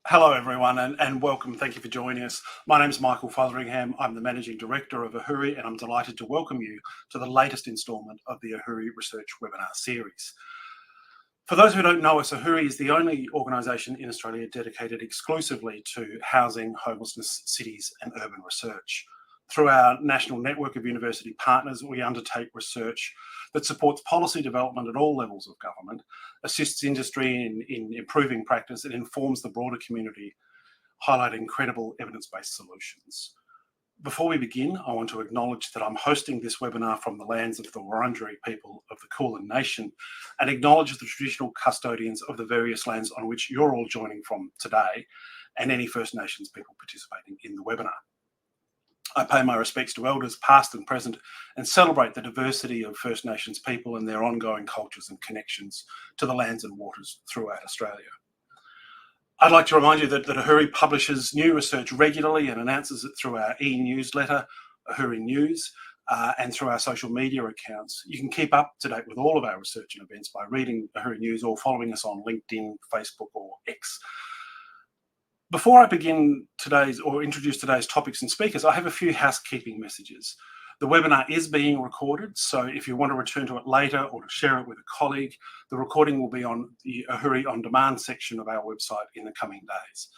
Hello everyone and welcome. Thank you for joining us. My name is Michael Fotheringham. I'm the Managing Director of AHURI and I'm delighted to welcome you to the latest instalment of the AHURI Research Webinar Series. For those who don't know us, AHURI is the only organisation in Australia dedicated exclusively to housing, homelessness, cities and urban research. Through our national network of university partners, we undertake research that supports policy development at all levels of government, assists industry in improving practice, and informs the broader community, highlighting credible evidence-based solutions. Before we begin, I want to acknowledge that I'm hosting this webinar from the lands of the Wurundjeri people of the Kulin Nation and acknowledge the traditional custodians of the various lands on which you're all joining from today and any First Nations people participating in the webinar. I pay my respects to elders past and present and celebrate the diversity of First Nations people and their ongoing cultures and connections to the lands and waters throughout Australia. I'd like to remind you that AHURI publishes new research regularly and announces it through our e-newsletter, AHURI News, and through our social media accounts. You can keep up to date with all of our research and events by reading AHURI News or following us on LinkedIn, Facebook or X. Before I begin introduce today's topics and speakers, I have a few housekeeping messages. The webinar is being recorded, so if you want to return to it later or to share it with a colleague, the recording will be on the AHURI On Demand section of our website in the coming days.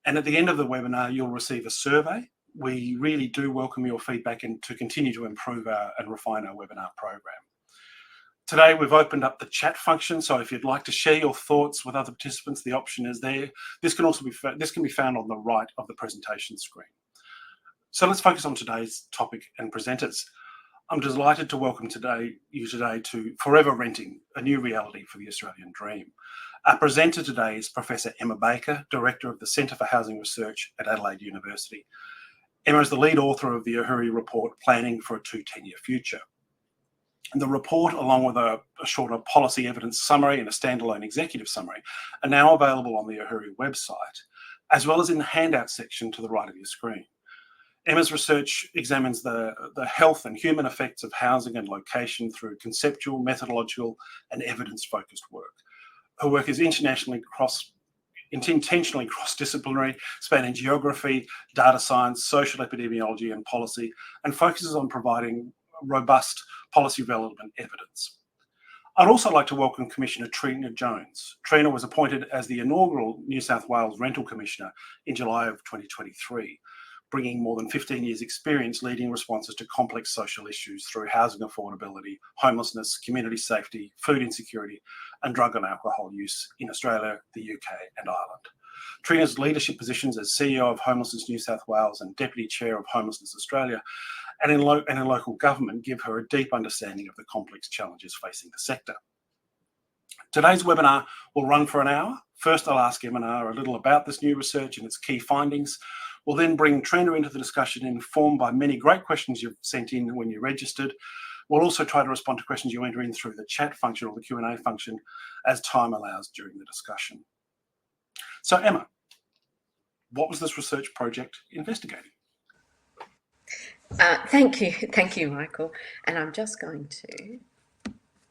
And at the end of the webinar, you'll receive a survey. We really do welcome your feedback and to continue to improve and refine our webinar program. Today, we've opened up the chat function, so if you'd like to share your thoughts with other participants, the option is there. This can be found on the right of the presentation screen. So let's focus on today's topic and presenters. I'm delighted to welcome you today to Forever Renting, a new reality for the Australian dream. Our presenter today is Professor Emma Baker, Director of the Centre for Housing Research at Adelaide University. Emma is the lead author of the AHURI report, Planning for a Two-Tenure Future. And the report, along with a shorter policy evidence summary and a standalone executive summary, are now available on the AHURI website, as well as in the handout section to the right of your screen. Emma's research examines the health and human effects of housing and location through conceptual, methodological, and evidence-focused work. Her work is intentionally cross-disciplinary, spanning geography, data science, social epidemiology, and policy, and focuses on providing robust policy-relevant evidence. I'd also like to welcome Commissioner Trina Jones. Trina was appointed as the inaugural New South Wales Rental Commissioner in July of 2023, bringing more than 15 years' experience leading responses to complex social issues through housing affordability, homelessness, community safety, food insecurity, and drug and alcohol use in Australia, the UK and Ireland. Trina's leadership positions as CEO of Homelessness New South Wales and Deputy Chair of Homelessness Australia and in local government give her a deep understanding of the complex challenges facing the sector. Today's webinar will run for an hour. First, I'll ask Emma a little about this new research and its key findings. We'll then bring Trina into the discussion, informed by many great questions you've sent in when you registered. We'll also try to respond to questions you enter in through the chat function or the Q&A function as time allows during the discussion. So Emma, what was this research project investigating? Thank you, Michael. And I'm just going to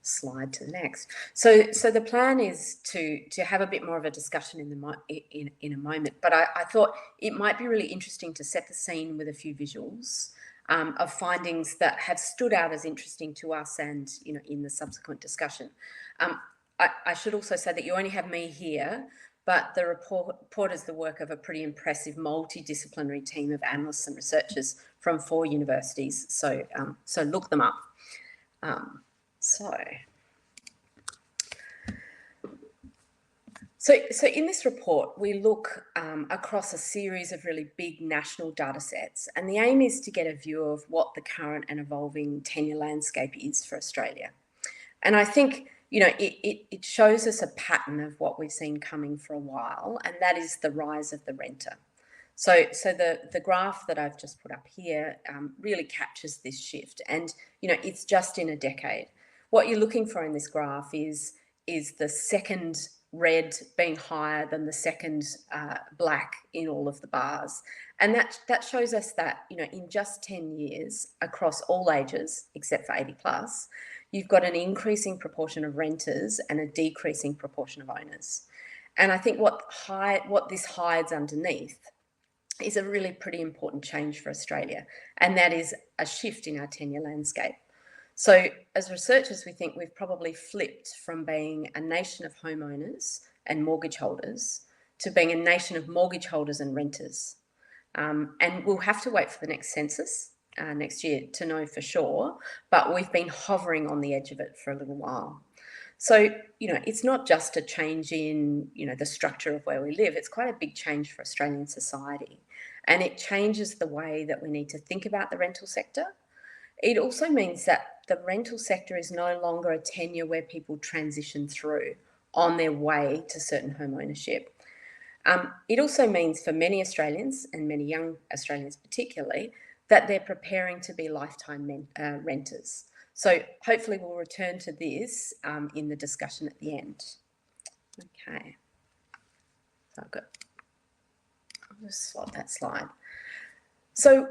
slide to the next. So the plan is to have a bit more of a discussion in a moment, but I thought it might be really interesting to set the scene with a few visuals of findings that have stood out as interesting to us and in the subsequent discussion. I should also say that you only have me here, but the report is the work of a pretty impressive multidisciplinary team of analysts and researchers from 4 universities. So look them up. So in this report, we look across a series of really big national data sets, and the aim is to get a view of what the current and evolving tenure landscape is for Australia. And I think it shows us a pattern of what we've seen coming for a while, and that is the rise of the renter. So the graph that I've just put up here really captures this shift, and it's just in a decade. What you're looking for in this graph is the second red being higher than the second black in all of the bars, and that shows us that in just 10 years across all ages except for 80 plus, you've got an increasing proportion of renters and a decreasing proportion of owners. And I think what this hides underneath is a really pretty important change for Australia, and that is a shift in our tenure landscape. So as researchers, we think we've probably flipped from being a nation of homeowners and mortgage holders to being a nation of mortgage holders and renters. And we'll have to wait for the next census next year to know for sure, but we've been hovering on the edge of it for a little while. So, it's not just a change in, the structure of where we live. It's quite a big change for Australian society. And it changes the way that we need to think about the rental sector. It also means that the rental sector is no longer a tenure where people transition through on their way to certain home ownership. It also means for many Australians, and many young Australians particularly, that they're preparing to be lifetime renters. So hopefully we'll return to this in the discussion at the end. Okay. So I'll just swap that slide. So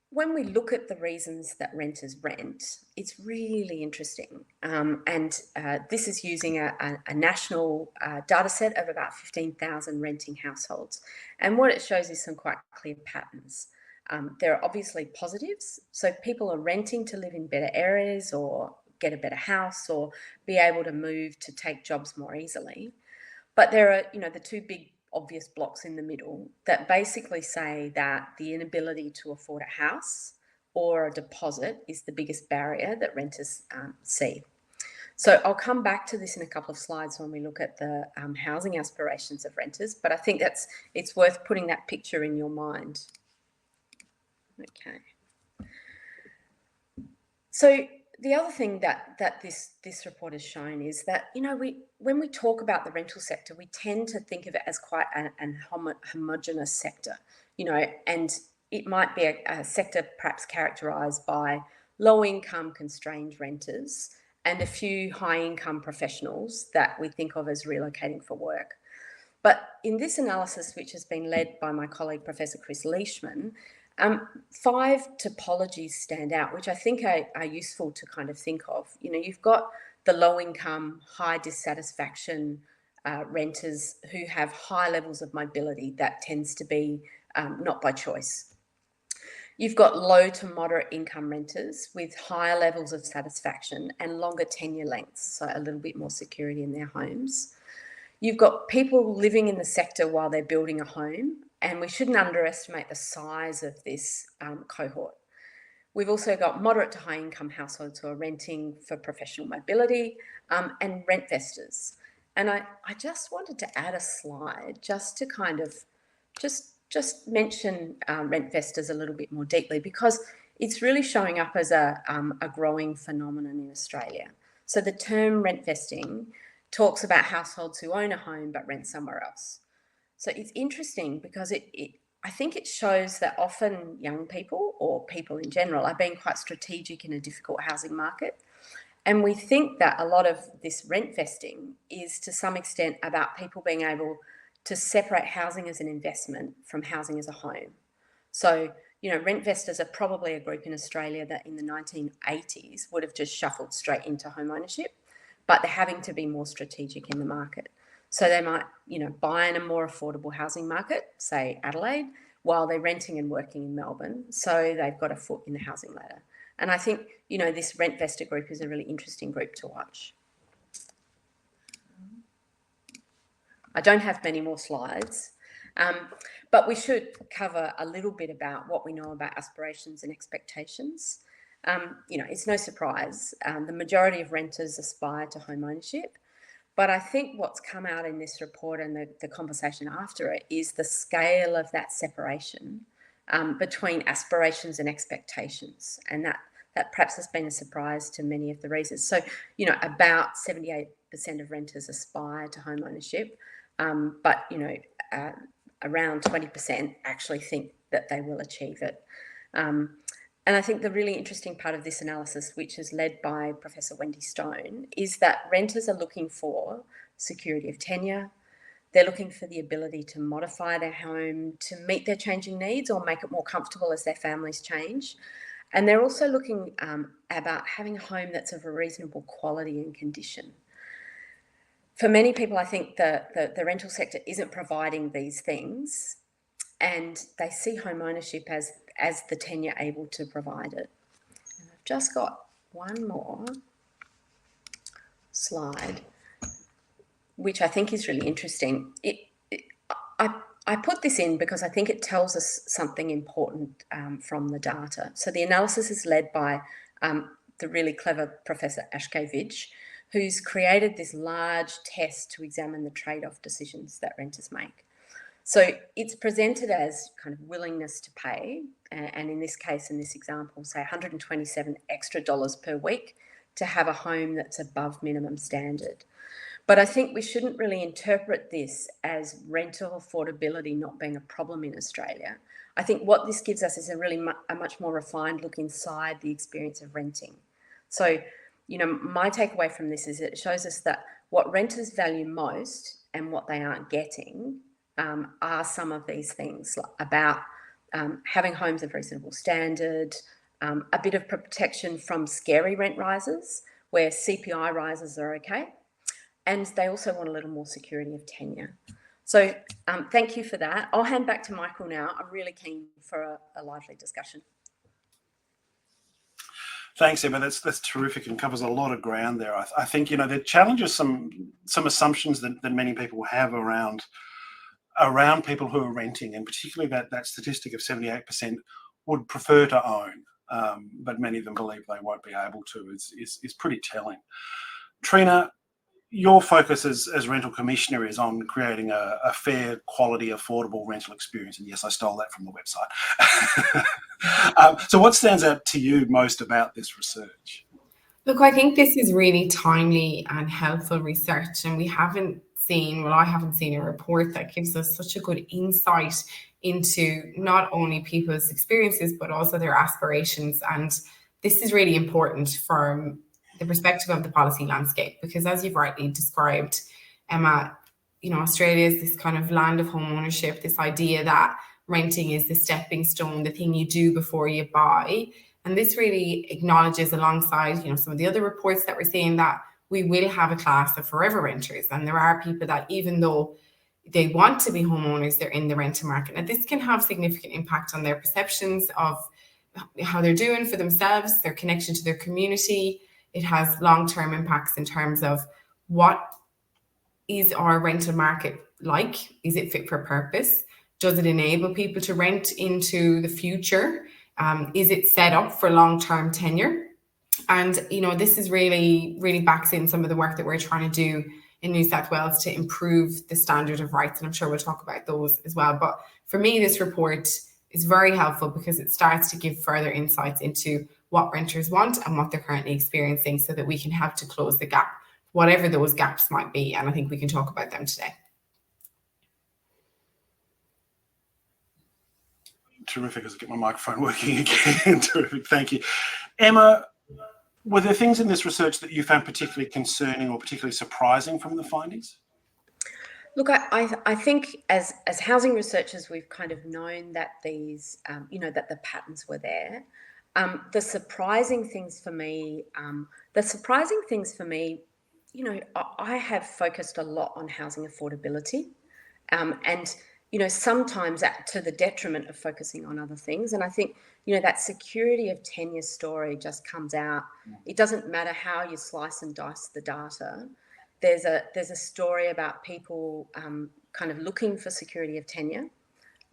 when we look at the reasons that renters rent, it's really interesting. This is using a national data set of about 15,000 renting households. And what it shows is some quite clear patterns. There are obviously positives. So people are renting to live in better areas or get a better house or be able to move to take jobs more easily. But there are, the two big obvious blocks in the middle that basically say that the inability to afford a house or a deposit is the biggest barrier that renters see. So I'll come back to this in a couple of slides when we look at the housing aspirations of renters, but I think it's worth putting that picture in your mind. Okay. So the other thing that this report has shown is that, when we talk about the rental sector, we tend to think of it as quite an homogenous sector, and it might be a sector perhaps characterised by low-income constrained renters and a few high-income professionals that we think of as relocating for work. But in this analysis, which has been led by my colleague, Professor Chris Leishman, 5 typologies stand out, which I think are useful to kind of think of. You've got the low-income, high dissatisfaction renters who have high levels of mobility. That tends to be not by choice. You've got low to moderate income renters with higher levels of satisfaction and longer tenure lengths, so a little bit more security in their homes. You've got people living in the sector while they're building a home, and we shouldn't underestimate the size of this cohort. We've also got moderate to high income households who are renting for professional mobility and rent vestors. And I just wanted to add a slide just to kind of just mention rent vestors a little bit more deeply, because it's really showing up as a growing phenomenon in Australia. So the term rent vesting talks about households who own a home but rent somewhere else. So it's interesting because I think it shows that often young people or people in general are being quite strategic in a difficult housing market. And we think that a lot of this rent vesting is to some extent about people being able to separate housing as an investment from housing as a home. So, rent vestors are probably a group in Australia that in the 1980s would have just shuffled straight into home ownership, but they're having to be more strategic in the market. So they might, buy in a more affordable housing market, say Adelaide, while they're renting and working in Melbourne. So they've got a foot in the housing ladder. And I think, this rent vestor group is a really interesting group to watch. I don't have many more slides, but we should cover a little bit about what we know about aspirations and expectations. It's no surprise. The majority of renters aspire to home ownership. But I think what's come out in this report and the conversation after it is the scale of that separation between aspirations and expectations. And that perhaps has been a surprise to many of the readers. So, about 78% of renters aspire to home ownership, but, around 20% actually think that they will achieve it. And I think the really interesting part of this analysis, which is led by Professor Wendy Stone, is that renters are looking for security of tenure. They're looking for the ability to modify their home to meet their changing needs or make it more comfortable as their families change. And they're also looking about having a home that's of a reasonable quality and condition. for many people, I think the rental sector isn't providing these things, and they see home ownership as the tenure able to provide it. And I've just got one more slide, which I think is really interesting. I put this in because I think it tells us something important from the data. So the analysis is led by the really clever Professor Ashkevich, who's created this large test to examine the trade-off decisions that renters make. So it's presented as kind of willingness to pay, and in this case, in this example, say $127 extra per week to have a home that's above minimum standard. But I think we shouldn't really interpret this as rental affordability not being a problem in Australia. I think what this gives us is a much more refined look inside the experience of renting. So, my takeaway from this is it shows us that what renters value most and what they aren't getting are some of these things about having homes of reasonable standard, a bit of protection from scary rent rises where CPI rises are okay, and they also want a little more security of tenure. So thank you for that. I'll hand back to Michael now. I'm really keen for a lively discussion. Thanks, Emma. That's terrific and covers a lot of ground there. I think that challenges some assumptions that many people have around people who are renting, and particularly that statistic of 78% would prefer to own, but many of them believe they won't be able to. Is pretty telling. Trina, your focus as rental commissioner is on creating a fair, quality, affordable rental experience. And yes, I stole that from the website. So what stands out to you most about this research? Look, I think this is really timely and helpful research, and I haven't seen a report that gives us such a good insight into not only people's experiences, but also their aspirations. And this is really important from the perspective of the policy landscape, because as you've rightly described, Emma, Australia is this kind of land of home ownership, this idea that renting is the stepping stone, the thing you do before you buy. And this really acknowledges, alongside, some of the other reports that we're seeing, that we will have a class of forever renters. And there are people that, even though they want to be homeowners, they're in the rental market. And this can have significant impact on their perceptions of how they're doing for themselves, their connection to their community. It has long-term impacts in terms of what is our rental market like? Is it fit for purpose? Does it enable people to rent into the future? Is it set up for long-term tenure? And, this is really, really backs in some of the work that we're trying to do in New South Wales to improve the standard of rights. And I'm sure we'll talk about those as well. But for me, this report is very helpful because it starts to give further insights into what renters want and what they're currently experiencing, so that we can help to close the gap, whatever those gaps might be. And I think we can talk about them today. Terrific. As I get my microphone working again. Terrific. Thank you. Emma, were there things in this research that you found particularly concerning or particularly surprising from the findings? Look, I think as housing researchers, we've kind of known that these, that the patterns were there. The surprising things for me, I have focused a lot on housing affordability, and sometimes to the detriment of focusing on other things. And I think that security of tenure story just comes out. It doesn't matter how you slice and dice the data. There's a story about people kind of looking for security of tenure,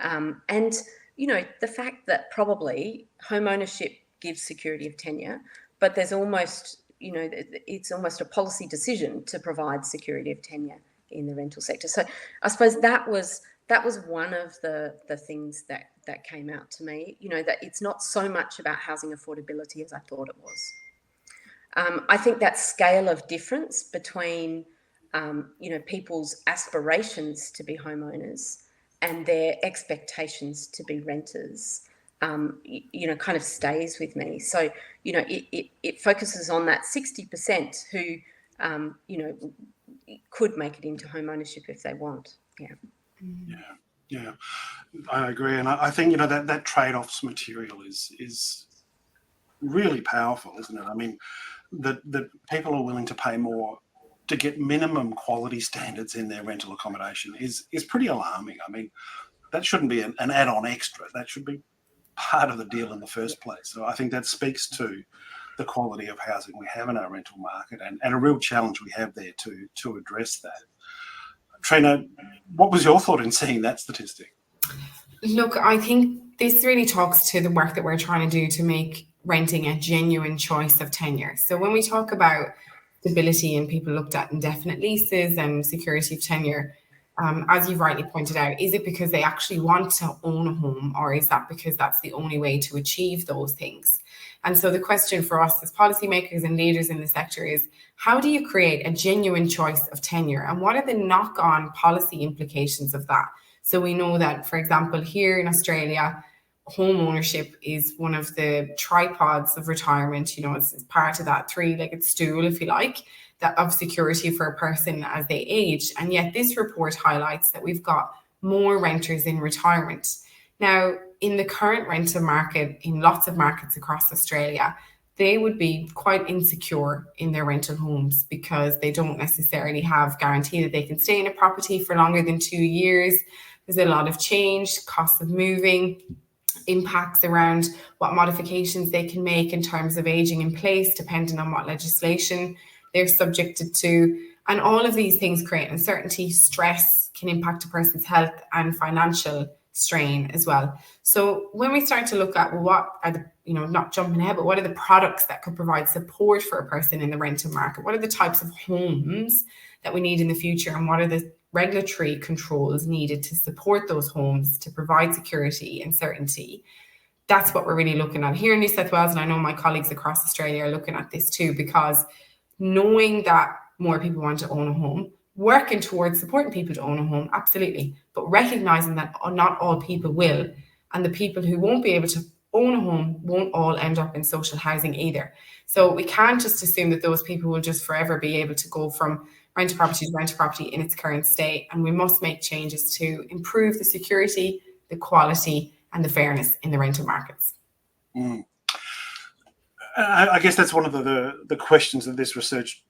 and the fact that probably home ownership gives security of tenure, but there's almost, it's almost a policy decision to provide security of tenure in the rental sector. So I suppose that was one of the things that came out to me, that it's not so much about housing affordability as I thought it was. I think that scale of difference between, people's aspirations to be homeowners and their expectations to be renters, kind of stays with me. So, it focuses on that 60% who, could make it into home ownership if they want. Yeah, I agree. And I think, that trade-offs material is really powerful, isn't it? I mean, that people are willing to pay more to get minimum quality standards in their rental accommodation is pretty alarming. I mean, that shouldn't be an add-on extra. That should be part of the deal in the first place. So I think that speaks to the quality of housing we have in our rental market, and a real challenge we have there to address that. Trina, what was your thought in seeing that statistic? Look, I think this really talks to the work that we're trying to do to make renting a genuine choice of tenure. So when we talk about stability and people looked at indefinite leases and security of tenure, as you've rightly pointed out, is it because they actually want to own a home, or is that because that's the only way to achieve those things? And so the question for us as policymakers and leaders in the sector is, how do you create a genuine choice of tenure? And what are the knock-on policy implications of that? So we know that, for example, here in Australia, home ownership is one of the tripods of retirement. You know, it's part of that three-legged stool, if you like, that of security for a person as they age. And yet this report highlights that we've got more renters in retirement. Now, in the current rental market, in lots of markets across Australia, they would be quite insecure in their rental homes because they don't necessarily have guarantee that they can stay in a property for longer than 2 years. There's a lot of change, costs of moving, impacts around what modifications they can make in terms of aging in place, depending on what legislation they're subjected to. And all of these things create uncertainty, stress, can impact a person's health and financial strain as well. So when we start to look at what are the, not jumping ahead, but what are the products that could provide support for a person in the rental market? What are the types of homes that we need in the future? And what are the regulatory controls needed to support those homes to provide security and certainty? That's what we're really looking at here in New South Wales. And I know my colleagues across Australia are looking at this too, because knowing that more people want to own a home, working towards supporting people to own a home, absolutely, but recognizing that not all people will, and the people who won't be able to own a home won't all end up in social housing either. So we can't just assume that those people will just forever be able to go from rental property to rental property in its current state, and we must make changes to improve the security, the quality, and the fairness in the rental markets. I guess that's one of the questions that this research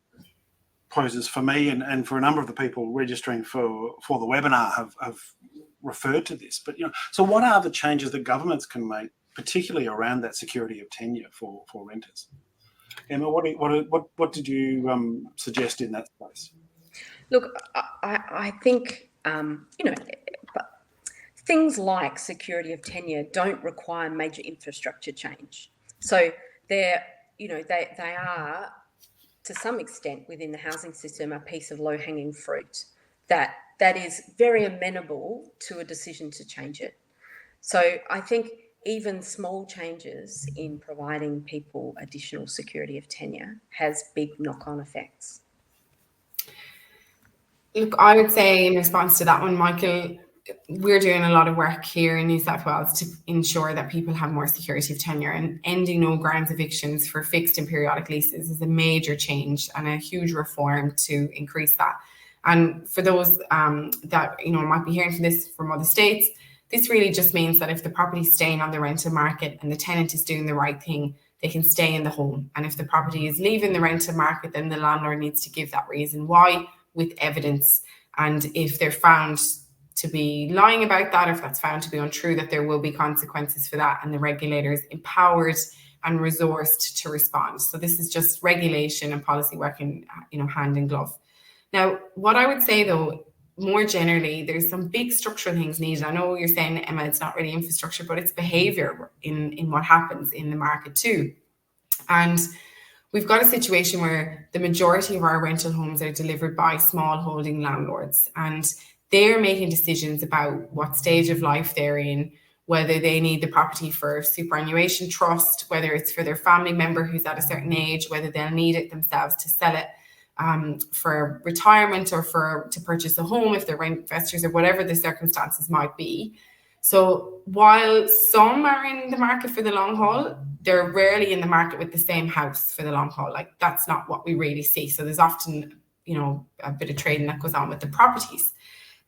poses for me and for a number of the people registering for the webinar have referred to this. But so what are the changes that governments can make, particularly around that security of tenure for renters? Emma, what did you suggest in that space? Look, I think things like security of tenure don't require major infrastructure change. So they are, to some extent, within the housing system, a piece of low-hanging fruit that is very amenable to a decision to change it. So I think even small changes in providing people additional security of tenure has big knock-on effects. Look, I would say in response to that one, Michael, we're doing a lot of work here in New South Wales to ensure that people have more security of tenure, and ending no grounds evictions for fixed and periodic leases is a major change and a huge reform to increase that. And for those that might be hearing this from other states, this really just means that if the property is staying on the rental market and the tenant is doing the right thing, they can stay in the home. And if the property is leaving the rental market, then the landlord needs to give that reason why with evidence. And if they're found to be lying about that, or if that's found to be untrue, that there will be consequences for that, and the regulator is empowered and resourced to respond. So this is just regulation and policy working, hand in glove. Now, what I would say though, more generally, there's some big structural things needed. I know you're saying, Emma, it's not really infrastructure, but it's behavior in what happens in the market too. And we've got a situation where the majority of our rental homes are delivered by small holding landlords, and they're making decisions about what stage of life they're in, whether they need the property for superannuation trust, whether it's for their family member who's at a certain age, whether they'll need it themselves to sell it for retirement or to purchase a home if they're rent investors, or whatever the circumstances might be. So while some are in the market for the long haul, they're rarely in the market with the same house for the long haul. Like, that's not what we really see. So there's often, a bit of trading that goes on with the properties.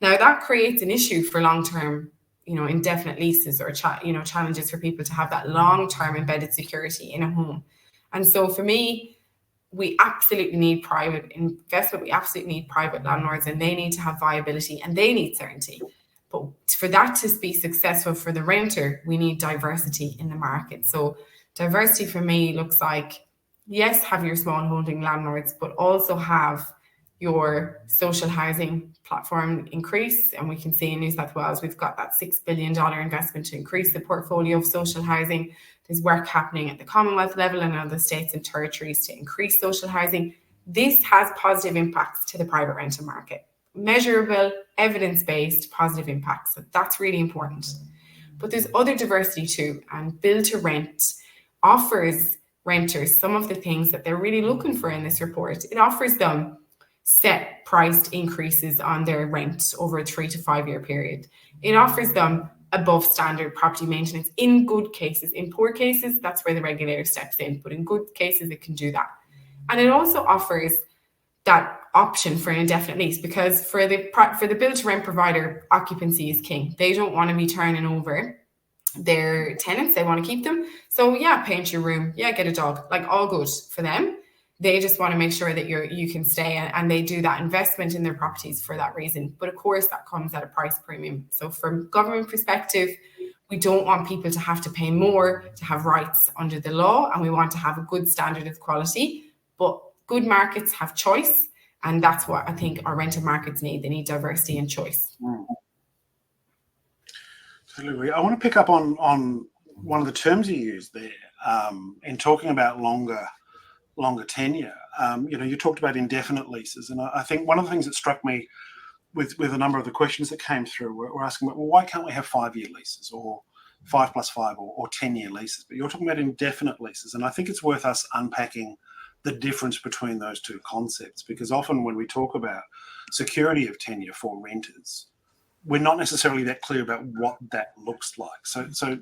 Now that creates an issue for long-term, indefinite leases, or challenges for people to have that long-term embedded security in a home. And so for me, we absolutely need private investment. We absolutely need private landlords, and they need to have viability and they need certainty. But for that to be successful for the renter, we need diversity in the market. So diversity for me looks like, yes, have your small holding landlords, but also have your social housing platform increase. And we can see in New South Wales, we've got that $6 billion investment to increase the portfolio of social housing. There's work happening at the Commonwealth level and other states and territories to increase social housing. This has positive impacts to the private rental market. Measurable, evidence-based positive impacts. So that's really important. But there's other diversity too, and build to rent offers renters some of the things that they're really looking for in this report. It offers them set priced increases on their rent over a 3 to 5 year period. It offers them above standard property maintenance in good cases. In poor cases, that's where the regulator steps in, but in good cases, it can do that. And it also offers that option for an indefinite lease, because for the build to rent provider, occupancy is king. They don't want to be turning over their tenants. They want to keep them. So yeah, paint your room. Yeah, get a dog. Like, all good for them. They just want to make sure that you can stay, and they do that investment in their properties for that reason. But of course, that comes at a price premium. So from government perspective, we don't want people to have to pay more to have rights under the law, and we want to have a good standard of quality. But good markets have choice, and that's what I think our rental markets need. They need diversity and choice. Absolutely. I want to pick up on one of the terms you used there in talking about longer tenure. You talked about indefinite leases, and I think one of the things that struck me with a number of the questions that came through were asking, well, why can't we have 5-year leases or 5+5 or 10-year leases? But you're talking about indefinite leases, and I think it's worth us unpacking the difference between those two concepts, because often when we talk about security of tenure for renters, we're not necessarily that clear about what that looks like. So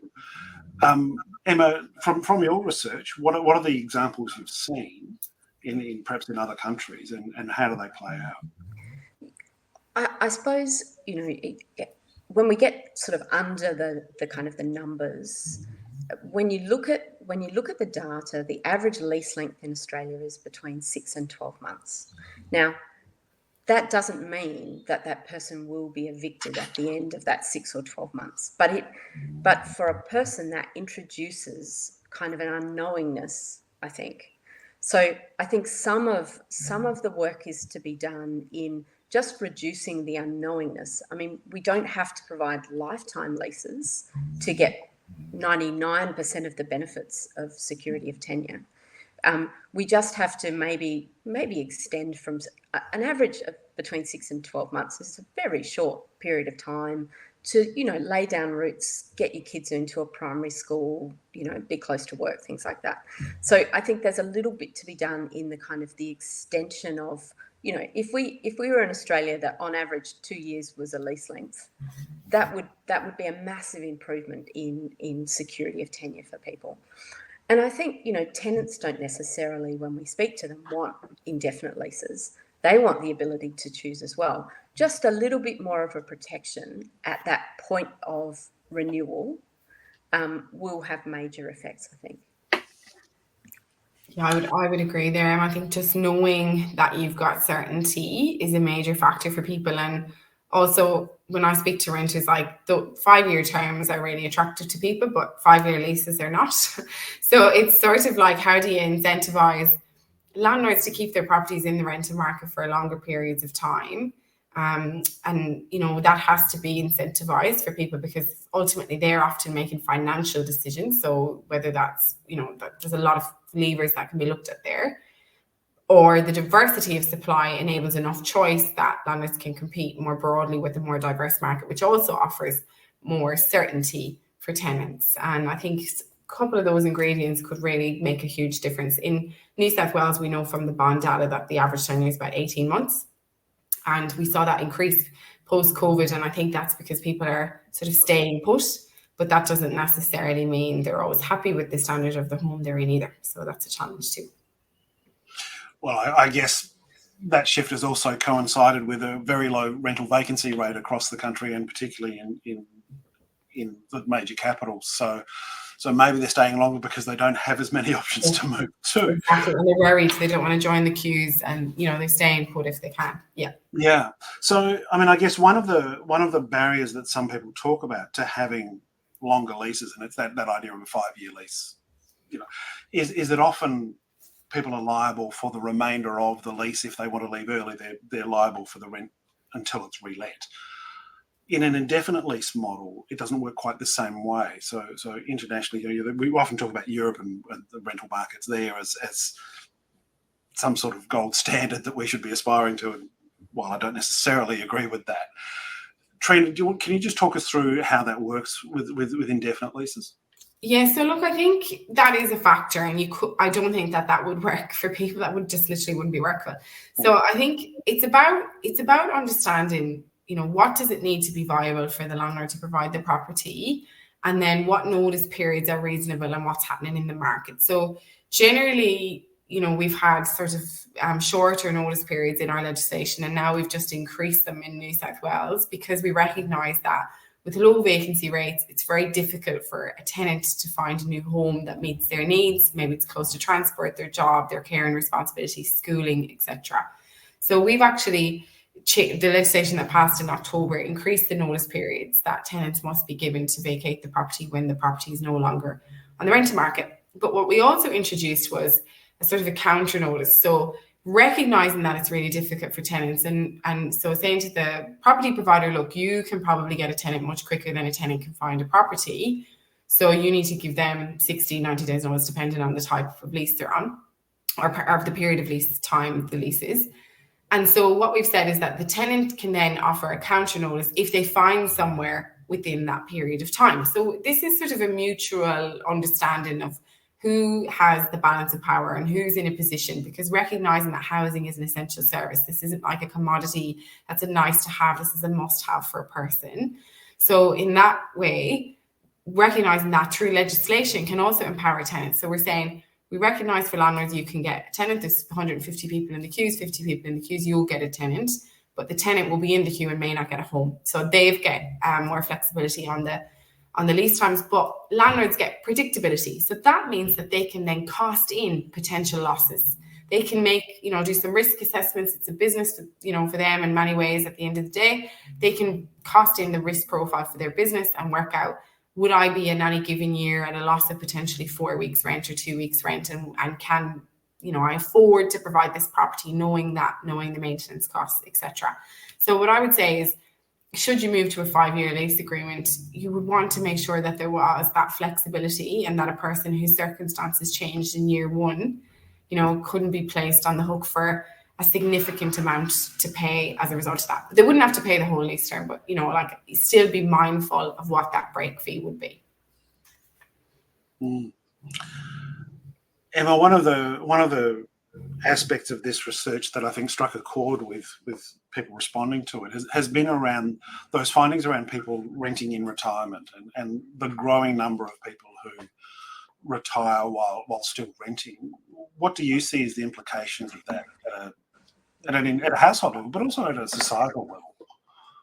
Emma, from your research, what are the examples you've seen in perhaps in other countries, and how do they play out? I suppose, when we get sort of under the kind of the numbers, when you look at the data, the average lease length in Australia is between 6 and 12 months. Now, that doesn't mean that person will be evicted at the end of that 6 or 12 months. But for a person, that introduces kind of an unknowingness, I think. So I think some of the work is to be done in just reducing the unknowingness. I mean, we don't have to provide lifetime leases to get 99% of the benefits of security of tenure. We just have to maybe extend from an average of between 6 and 12 months. It's a very short period of time to, lay down roots, get your kids into a primary school, be close to work, things like that. So I think there's a little bit to be done in the kind of the extension of, if we were in Australia that on average 2 years was a lease length, that would be a massive improvement in security of tenure for people. And I think, tenants don't necessarily, when we speak to them, want indefinite leases. They want the ability to choose as well. Just a little bit more of a protection at that point of renewal will have major effects, I think. Yeah, I would agree there. And I think just knowing that you've got certainty is a major factor for people. And also, when I speak to renters, like, the 5-year terms are really attractive to people, but 5-year leases are not. So it's sort of like, how do you incentivize landlords to keep their properties in the rental market for longer periods of time? And that has to be incentivized for people, because ultimately they're often making financial decisions. So whether that's, there's a lot of levers that can be looked at there, or the diversity of supply enables enough choice that landlords can compete more broadly with a more diverse market, which also offers more certainty for tenants. And I think a couple of those ingredients could really make a huge difference. In New South Wales, we know from the bond data that the average tenure is about 18 months. And we saw that increase post-COVID. And I think that's because people are sort of staying put, but that doesn't necessarily mean they're always happy with the standard of the home they're in either. So that's a challenge too. Well, I guess that shift has also coincided with a very low rental vacancy rate across the country, and particularly in the major capitals. So maybe they're staying longer because they don't have as many options to move to. Exactly, and they're worried they don't want to join the queues, and they're staying put if they can. Yeah. So I mean, I guess one of the barriers that some people talk about to having longer leases, and it's that idea of a 5-year lease, is that often people are liable for the remainder of the lease. If they want to leave early, they're liable for the rent until it's relet. In an indefinite lease model, it doesn't work quite the same way. So internationally, we often talk about Europe and the rental markets there as some sort of gold standard that we should be aspiring to. And while I don't necessarily agree with that, Trina, can you just talk us through how that works with indefinite leases? Yeah, so look, I think that is a factor, and I don't think that would work for people. That would just literally wouldn't be workable. So I think it's about understanding, what does it need to be viable for the landlord to provide the property, and then what notice periods are reasonable and what's happening in the market. So generally, we've had sort of shorter notice periods in our legislation, and now we've just increased them in New South Wales because we recognise that with low vacancy rates, it's very difficult for a tenant to find a new home that meets their needs. Maybe it's close to transport, their job, their care and responsibilities, schooling, etc. So we've actually, the legislation that passed in October increased the notice periods that tenants must be given to vacate the property when the property is no longer on the rental market. But what we also introduced was a sort of a counter notice. So recognizing that it's really difficult for tenants, and so saying to the property provider, look, you can probably get a tenant much quicker than a tenant can find a property, so you need to give them 60, 90 days notice depending on the type of lease they're on, or the period of lease time the lease is. And so what we've said is that the tenant can then offer a counter notice if they find somewhere within that period of time. So this is sort of a mutual understanding of who has the balance of power and who's in a position, because recognizing that housing is an essential service. This isn't like a commodity that's a nice to have. This is a must have for a person. So in that way, recognizing that through legislation can also empower tenants. So we're saying, we recognize for landlords, you can get a tenant. There's 150 people in the queues, 50 people in the queues, you'll get a tenant, but the tenant will be in the queue and may not get a home. So they've got more flexibility on the lease times, but landlords get predictability. So that means that they can then cost in potential losses. They can make, do some risk assessments. It's a business, for them in many ways. At the end of the day, they can cost in the risk profile for their business and work out, would I be in any given year at a loss of potentially 4 weeks rent or 2 weeks rent, and can, I afford to provide this property knowing the maintenance costs, etc. So what I would say is, should you move to a 5-year lease agreement, you would want to make sure that there was that flexibility, and that a person whose circumstances changed in year one, couldn't be placed on the hook for a significant amount to pay as a result of that. They wouldn't have to pay the whole lease term, but still be mindful of what that break fee would be. Emma, one of the aspects of this research that I think struck a chord with people responding to it has been around those findings around people renting in retirement, and the growing number of people who retire while still renting. What do you see as the implications of that at a household level, but also at a societal level?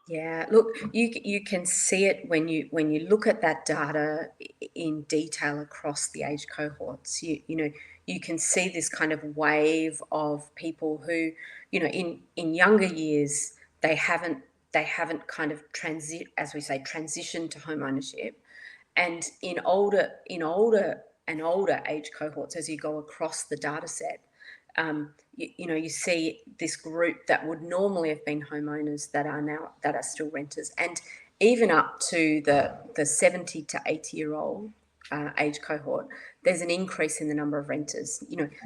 Yeah, look, you can see it when you look at that data in detail across the age cohorts. You can see this kind of wave of people who, in younger years, they haven't kind of transitioned to home ownership, and in older age cohorts, as you go across the data set, you see this group that would normally have been homeowners that are still renters, and even up to the 70 to 80-year-old age cohort, there's an increase in the number of renters.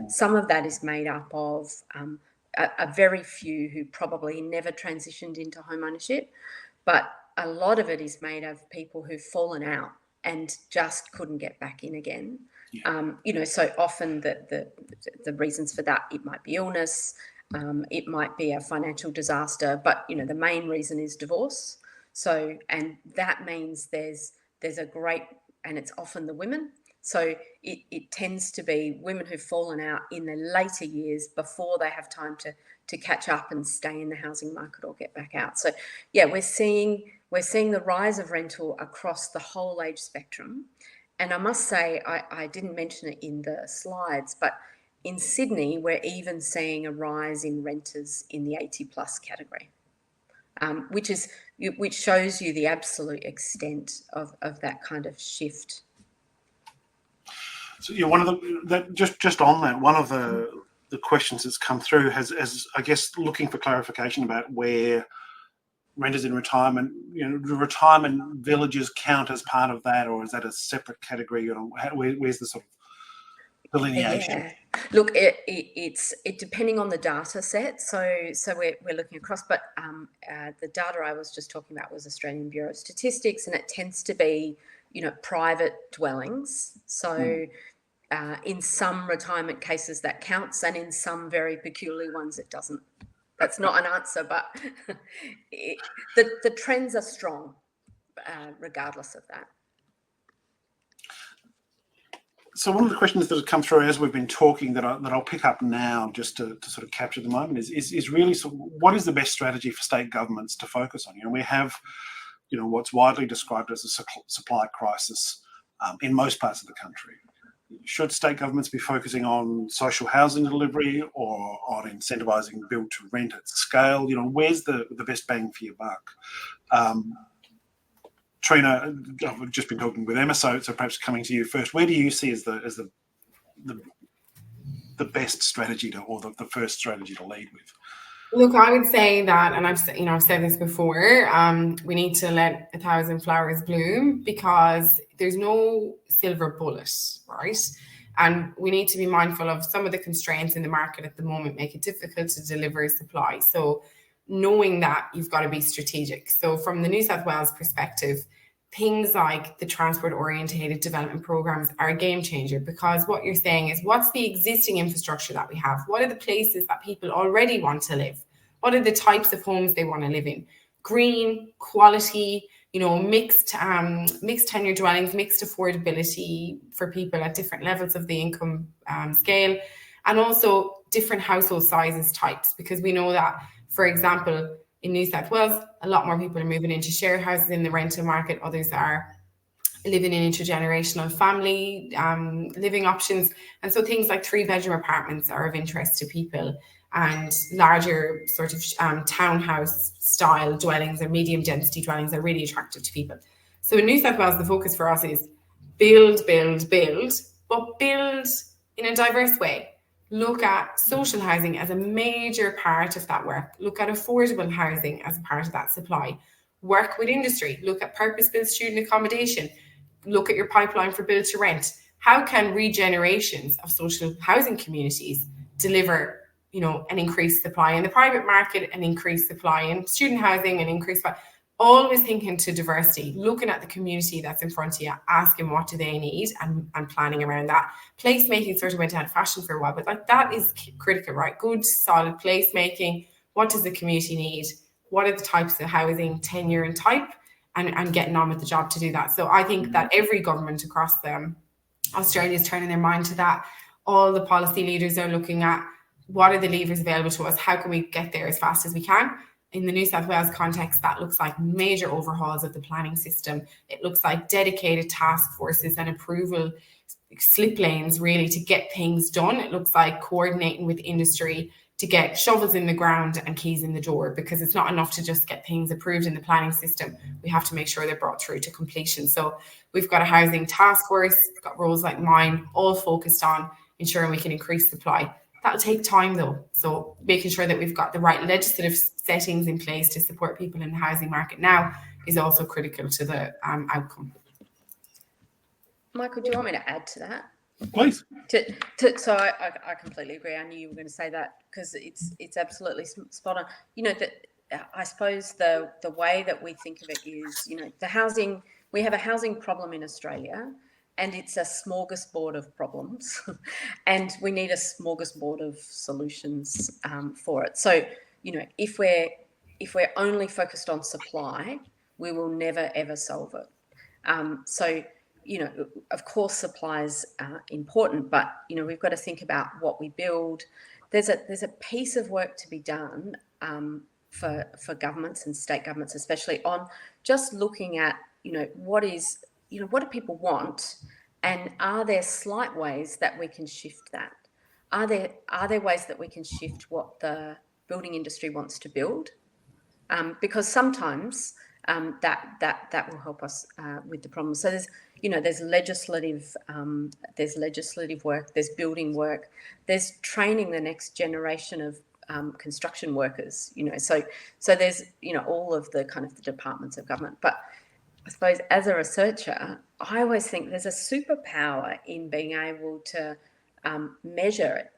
Some of that is made up of a very few who probably never transitioned into home ownership, but a lot of it is made of people who've fallen out and just couldn't get back in again. So often the reasons for that, it might be illness, it might be a financial disaster, but the main reason is divorce. So, and that means there's a great, and it's often the women. So it tends to be women who've fallen out in the later years before they have time catch up and stay in the housing market or get back out. So yeah, we're seeing the rise of rental across the whole age spectrum. And I must say, I didn't mention it in the slides, but in Sydney, we're even seeing a rise in renters in the 80 plus category, which shows you the absolute extent of that kind of shift. So yeah, one of just on that, one of the questions that's come through has I guess looking for clarification about where renters in retirement, do retirement villages count as part of that, or is that a separate category? Where's the sort of delineation? Yeah. Look, it's depending on the data set. So we're looking across, but the data I was just talking about was Australian Bureau of Statistics, and it tends to be, private dwellings. So in some retirement cases that counts, and in some very peculiar ones it doesn't. That's not an answer, but the trends are strong, regardless of that. So one of the questions that have come through as we've been talking that I'll pick up now, just to sort of capture the moment, is really sort of what is the best strategy for state governments to focus on? We have, what's widely described as a supply crisis in most parts of the country. Should state governments be focusing on social housing delivery or on incentivising build to rent at scale? Where's the best bang for your buck? Trina, I've just been talking with Emma, so perhaps coming to you first. Where do you see as the best strategy or the first strategy to lead with? Look, I would say that, and I've said this before, we need to let 1,000 flowers bloom, because there's no silver bullet, right? And we need to be mindful of some of the constraints in the market at the moment make it difficult to deliver supply. So knowing that, you've got to be strategic. So from the New South Wales perspective, things like the transport orientated development programs are a game changer, because what you're saying is, what's the existing infrastructure that we have? What are the places that people already want to live? What are the types of homes they want to live in? Green, quality, mixed tenure dwellings, mixed affordability for people at different levels of the income scale, and also different household sizes types, because we know that, for example, in New South Wales, a lot more people are moving into share houses in the rental market. Others are living in intergenerational family living options. And so things like 3-bedroom apartments are of interest to people, and larger sort of townhouse style dwellings and medium density dwellings are really attractive to people. So in New South Wales, the focus for us is build, but build in a diverse way. Look at social housing as a major part of that work. Look at affordable housing as a part of that supply. Work with industry. Look at purpose-built student accommodation. Look at your pipeline for build to rent. How can regenerations of social housing communities deliver, an increased supply in the private market, an increased supply in student housing, an increased supply? Always thinking to diversity, looking at the community that's in front of you, asking what do they need, and planning around that. Placemaking sort of went out of fashion for a while, but that is critical, right? Good, solid placemaking. What does the community need? What are the types of housing, tenure and type, and getting on with the job to do that. So I think that every government across Australia is turning their mind to that. All the policy leaders are looking at what are the levers available to us? How can we get there as fast as we can? In the New South Wales context, that looks like major overhauls of the planning system. It looks like dedicated task forces and approval slip lanes, really, to get things done. It looks like coordinating with industry to get shovels in the ground and keys in the door, because it's not enough to just get things approved in the planning system. We have to make sure they're brought through to completion. So we've got a housing task force, we've got roles like mine, all focused on ensuring we can increase supply. That'll take time though. So making sure that we've got the right legislative settings in place to support people in the housing market now is also critical to the outcome. Michael, do you want me to add to that? Please. So I completely agree. I knew you were going to say that, because it's absolutely spot on. That I suppose the way that we think of it is, we have a housing problem in Australia, and it's a smorgasbord of problems, and we need a smorgasbord of solutions for it. So, if we're only focused on supply, we will never ever solve it. So, of course, supply is important, but we've got to think about what we build. there's a piece of work to be done for governments and state governments, especially on just looking at, what do people want, and are there slight ways that we can shift that? Are there ways that we can shift what the building industry wants to build? Because sometimes that will help us with the problem. So there's legislative work, there's building work, there's training the next generation of construction workers. So there's all of the kind of the departments of government. But I suppose as a researcher, I always think there's a superpower in being able to measure it.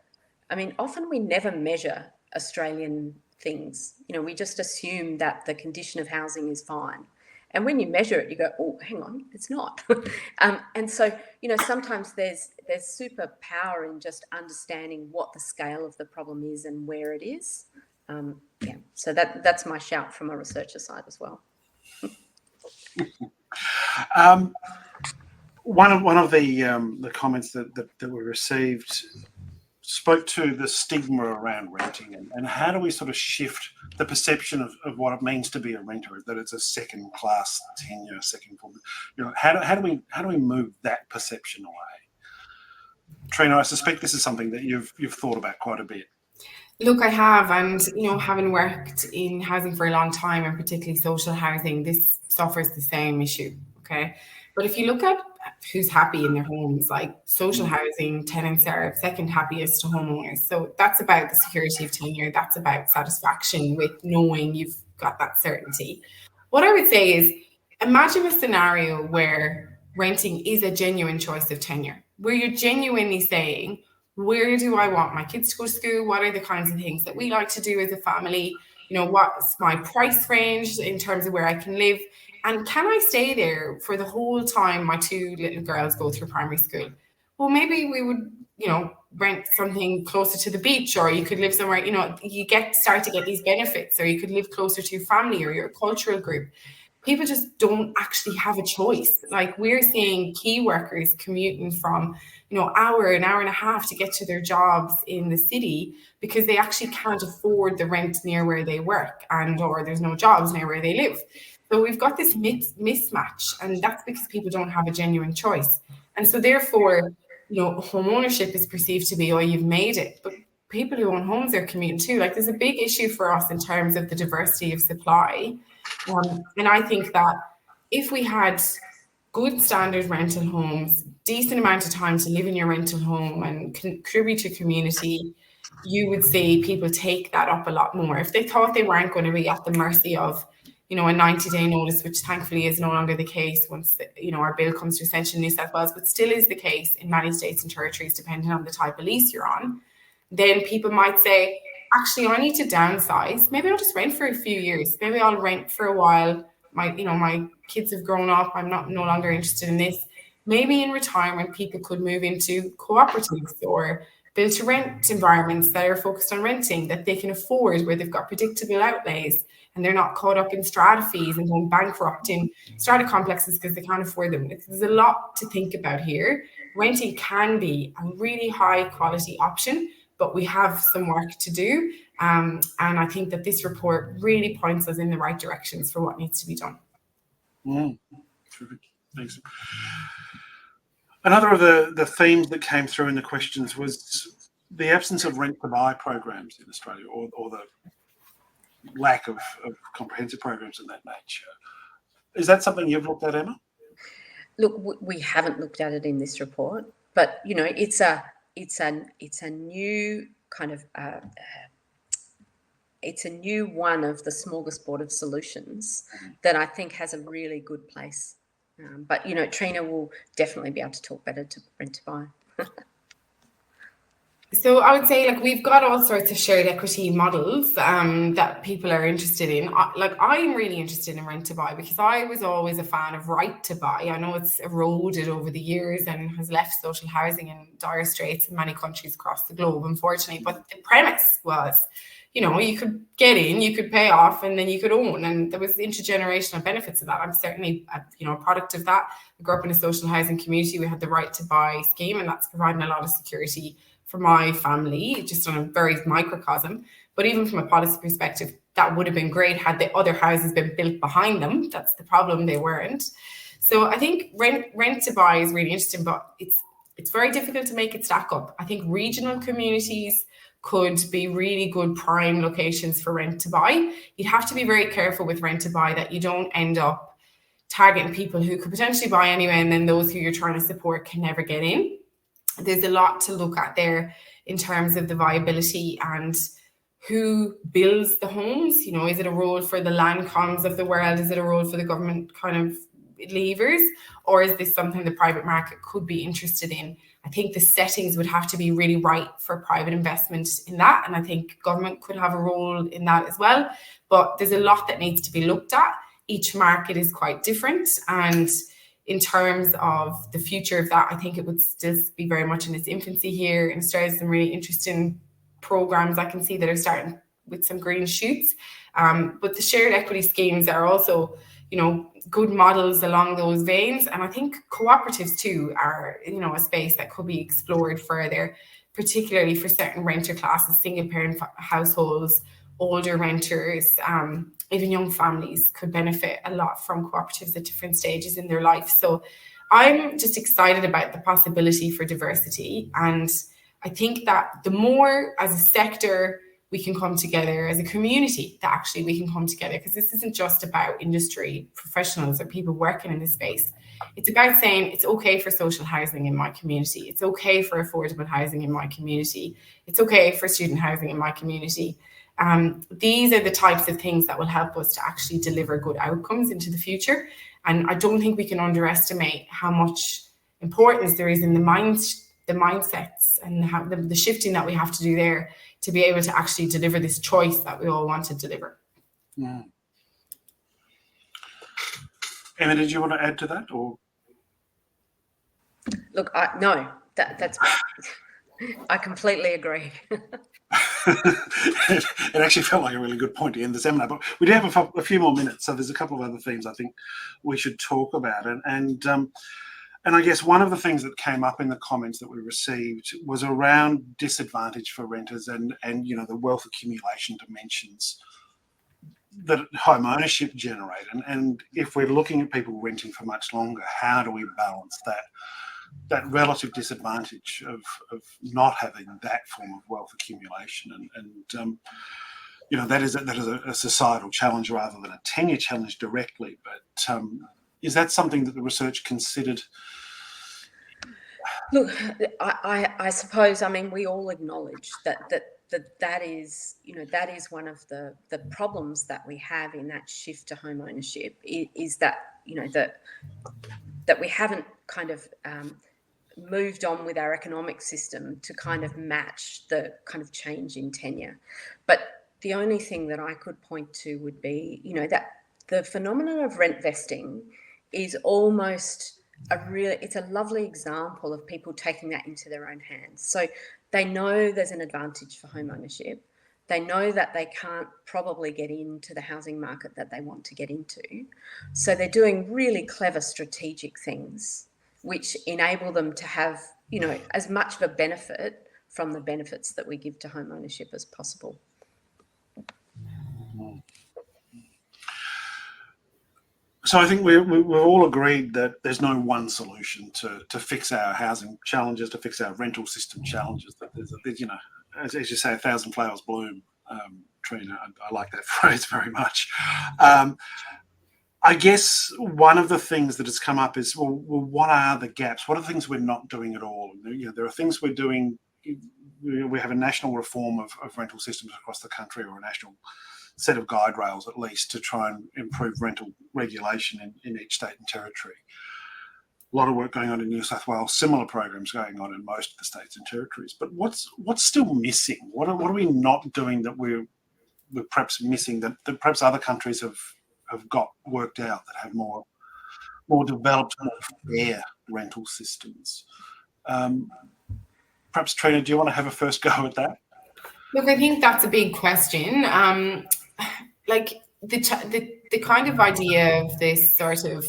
I mean, often we never measure Australian things. We just assume that the condition of housing is fine. And when you measure it, you go, oh, hang on, it's not. And so, sometimes there's superpower in just understanding what the scale of the problem is and where it is. So that's my shout from a researcher side as well. One of the comments that we received spoke to the stigma around renting, and how do we sort of shift the perception of what it means to be a renter, that it's a second class tenure, second form. How do we move that perception away? Trina, I suspect this is something that you've thought about quite a bit. Look, I have, and having worked in housing for a long time, and particularly social housing, this suffers the same issue. Okay, but if you look at who's happy in their homes, like social housing tenants are second happiest to homeowners. So that's about the security of tenure. That's about satisfaction with knowing you've got that certainty. What I would say is, imagine a scenario where renting is a genuine choice of tenure, where you're genuinely saying, where do I want my kids to go to school? What are the kinds of things that we like to do as a family? What's my price range in terms of where I can live? And can I stay there for the whole time my two little girls go through primary school? Well, maybe we would, rent something closer to the beach, or you could live somewhere, you start to get these benefits, or you could live closer to your family or your cultural group. People just don't actually have a choice. Like, we're seeing key workers commuting from, an hour and a half to get to their jobs in the city because they actually can't afford the rent near where they work, or there's no jobs near where they live. So we've got this mismatch, and that's because people don't have a genuine choice. And so therefore, home ownership is perceived to be, oh, you've made it. But people who own homes are commuting too. Like, there's a big issue for us in terms of the diversity of supply. And I think that if we had good standard rental homes, decent amount of time to live in your rental home and contribute to community, you would see people take that up a lot more. If they thought they weren't going to be at the mercy of, a 90-day notice, which thankfully is no longer the case once, our bill comes to Ascension in New South Wales, but still is the case in many states and territories, depending on the type of lease you're on, then people might say, actually, I need to downsize. Maybe I'll just rent for a few years. Maybe I'll rent for a while. My kids have grown up. I'm no longer interested in this. Maybe in retirement, people could move into cooperatives or build-to-rent environments that are focused on renting, that they can afford, where they've got predictable outlays and they're not caught up in strata fees and going bankrupt in strata complexes because they can't afford them. There's a lot to think about here. Renting can be a really high-quality option, but we have some work to do. And I think that this report really points us in the right directions for what needs to be done. Terrific. Thanks. Another of the themes that came through in the questions was the absence of rent-to-buy programs in Australia, or the lack of comprehensive programs of that nature. Is that something you've looked at, Emma? Look, we haven't looked at it in this report, but it's a new kind of it's a new one of the smorgasbord of solutions that I think has a really good place. But Trina will definitely be able to talk better to rent-to-buy. So I would say, we've got all sorts of shared equity models that people are interested in. I'm really interested in rent-to-buy because I was always a fan of right-to-buy. I know it's eroded over the years and has left social housing in dire straits in many countries across the globe, unfortunately. But the premise was, you could get in, you could pay off, and then you could own. And there was intergenerational benefits of that. I'm certainly, a product of that. I grew up in a social housing community. We had the right-to-buy scheme, and that's providing a lot of security for my family, just on a very microcosm. But even from a policy perspective, that would have been great had the other houses been built behind them. That's the problem, they weren't. So I think rent to buy is really interesting, but it's very difficult to make it stack up. I think regional communities could be really good prime locations for rent to buy. You'd have to be very careful with rent to buy that you don't end up targeting people who could potentially buy anyway, and then those who you're trying to support can never get in. There's a lot to look at there in terms of the viability and who builds the homes. You know, is it a role for the Landcoms of the world? Is it a role for the government kind of levers? Or is this something the private market could be interested in? I think the settings would have to be really right for private investment in that. And I think government could have a role in that as well. But there's a lot that needs to be looked at. Each market is quite different. And in terms of the future of that, I think it would still be very much in its infancy here. In Australia, some really interesting programs I can see that are starting with some green shoots. But the shared equity schemes are also, you know, good models along those veins. And I think cooperatives too are, you know, a space that could be explored further, particularly for certain renter classes, single parent households, older renters, even young families could benefit a lot from cooperatives at different stages in their life. So I'm just excited about the possibility for diversity. And I think that the more as a sector we can come together, as a community, that actually we can come together, because this isn't just about industry professionals or people working in this space. It's about saying it's okay for social housing in my community. It's okay for affordable housing in my community. It's okay for student housing in my community. These are the types of things that will help us to actually deliver good outcomes into the future. And I don't think we can underestimate how much importance there is in the mindsets and how the shifting that we have to do there to be able to actually deliver this choice that we all want to deliver. Yeah. Emma, did you want to add to that, or? Look, that's I completely agree. It actually felt like a really good point to end the seminar, but we do have a few more minutes, so there's a couple of other themes I think we should talk about. And I guess one of the things that came up in the comments that we received was around disadvantage for renters and you know, the wealth accumulation dimensions that home ownership generate. And if we're looking at people renting for much longer, how do we balance that relative disadvantage of not having that form of wealth accumulation? And you know, that is a societal challenge rather than a tenure challenge directly. But is that something that the research considered? Look, I suppose, I mean, we all acknowledge that is, you know, that is one of the problems that we have in that shift to home ownership is that, you know, that we haven't kind of moved on with our economic system to kind of match the kind of change in tenure. But the only thing that I could point to would be, you know, that the phenomenon of rent vesting is almost it's a lovely example of people taking that into their own hands. So they know there's an advantage for home ownership. They know that they can't probably get into the housing market that they want to get into. So they're doing really clever strategic things which enable them to have, you know, as much of a benefit from the benefits that we give to home ownership as possible. So I think we've all agreed that there's no one solution to fix our housing challenges, to fix our rental system challenges. That there's you know, as you say, 1,000 flowers bloom. Trina, I like that phrase very much. I guess one of the things that has come up is, well, what are the gaps? What are the things we're not doing at all? You know, there are things we're doing. We have a national reform of rental systems across the country, or a national set of guide rails at least, to try and improve rental regulation in each state and territory. A lot of work going on in New South Wales, similar programs going on in most of the states and territories. But what's still missing? What are we not doing that we're perhaps missing that perhaps other countries have got worked out, that have more developed, more fair rental systems? Perhaps, Trina, do you want to have a first go at that? Look, I think that's a big question. Like the kind of idea of this sort of,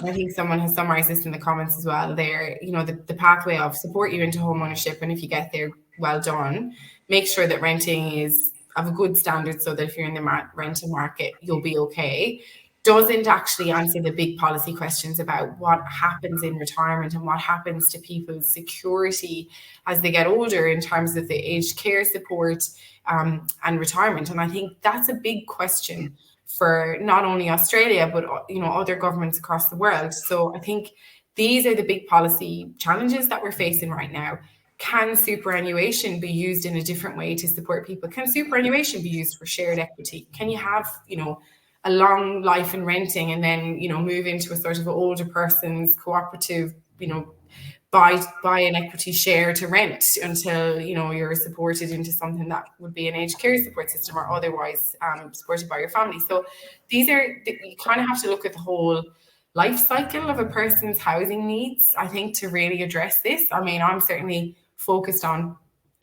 I think someone has summarized this in the comments as well there, you know, the pathway of support you into home ownership, and if you get there, well done. Make sure that renting is of a good standard so that if you're in the rental market, you'll be okay, doesn't actually answer the big policy questions about what happens in retirement and what happens to people's security as they get older in terms of the aged care support and retirement. And I think that's a big question for not only Australia, but other governments across the world. So I think these are the big policy challenges that we're facing right now. Can superannuation be used in a different way to support people? Can superannuation be used for shared equity? Can you have, a long life in renting and then, move into a sort of older person's cooperative, buy an equity share to rent until, you're supported into something that would be an aged care support system or otherwise supported by your family. So you kind of have to look at the whole life cycle of a person's housing needs, I think, to really address this. I mean, I'm certainly focused on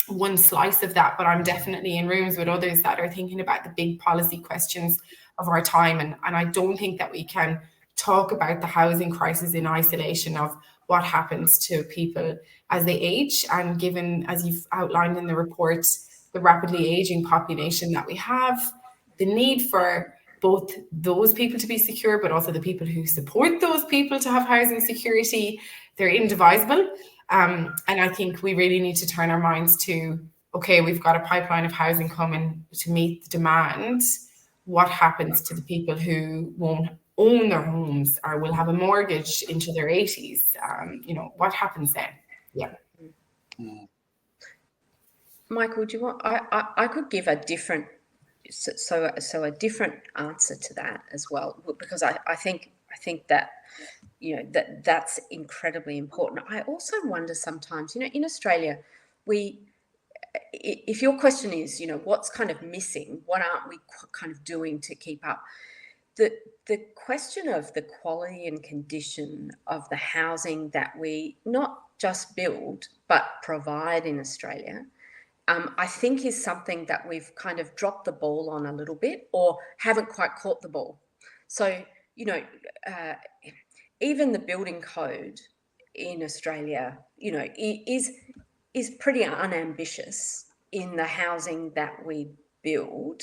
one slice of that, but I'm definitely in rooms with others that are thinking about the big policy questions of our time. And I don't think that we can talk about the housing crisis in isolation of what happens to people as they age. And given, as you've outlined in the report, the rapidly aging population that we have, the need for both those people to be secure, but also the people who support those people to have housing security, they're indivisible. And I think we really need to turn our minds to, okay, we've got a pipeline of housing coming to meet the demand. What happens to the people who won't own their homes or will have a mortgage into their 80s? What happens then? Yeah. Michael, do you want? I could give a different, a different answer to that as well, because I think that that's incredibly important. I also wonder sometimes, in Australia, if your question is, what's kind of missing, what aren't we kind of doing to keep up? The question of the quality and condition of the housing that we not just build but provide in Australia, I think is something that we've kind of dropped the ball on a little bit or haven't quite caught the ball. So, even the building code in Australia, is pretty unambitious in the housing that we build.